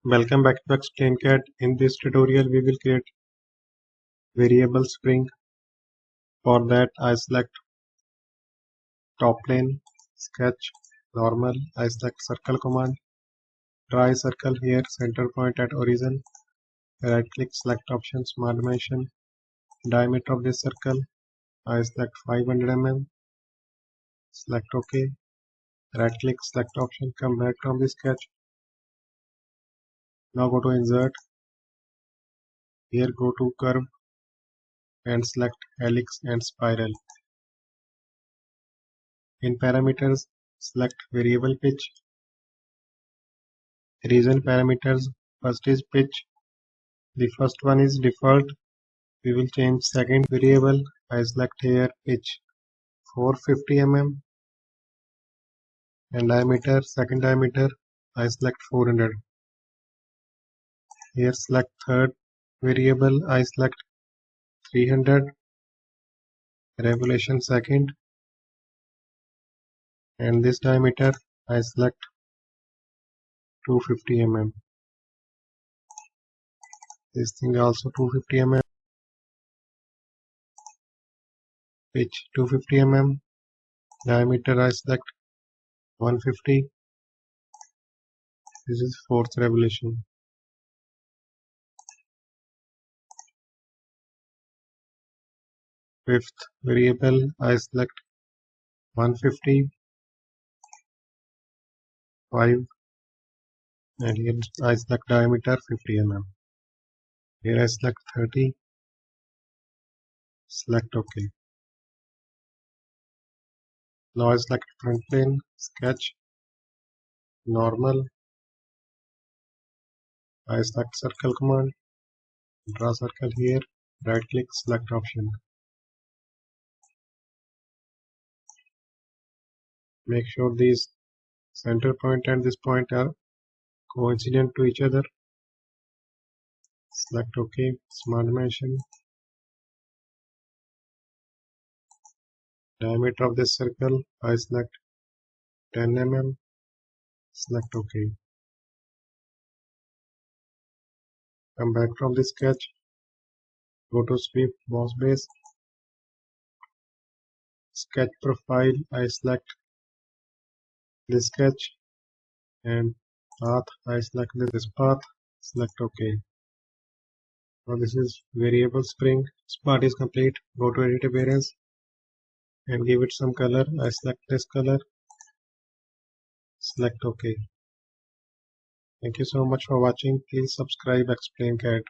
Welcome back to ExplainCAD. In this tutorial, we will create variable spring. For that, I select top plane, sketch, normal. I select circle command, draw a circle here, center point at origin. Right click, select option, smart dimension, diameter of this circle. I select 500 mm. Select OK. Right click, select option, come back from the sketch. Now go to insert. Here go to curve and select helix and spiral. In parameters, select variable pitch. Region parameters, first is pitch. The first one is default. We will change second variable. I select here pitch 450 mm and diameter, second diameter, I select 400. Here select third variable, I select 300. Revolution second, and this diameter I select 250 mm. This thing also 250 mm. Pitch 250 mm. Diameter I select 150. This is fourth revolution. Fifth variable I select 150, 5, and here I select diameter 50 mm. Here I select 30, select OK. Now I select front plane, sketch, normal. I select circle command, draw circle here, right click, select option. Make sure these center point and this point are coincident to each other. Select OK, smart dimension. Diameter of this circle, I select 10 mm. Select OK. Come back from the sketch. Go to sweep boss base. Sketch profile, I select this sketch, and path, I select this path. Select OK. Now this is variable spring. This part is complete. Go to edit appearance and give it some color. I select this color. Select OK. Thank you so much for watching. Please subscribe ExplainCAD.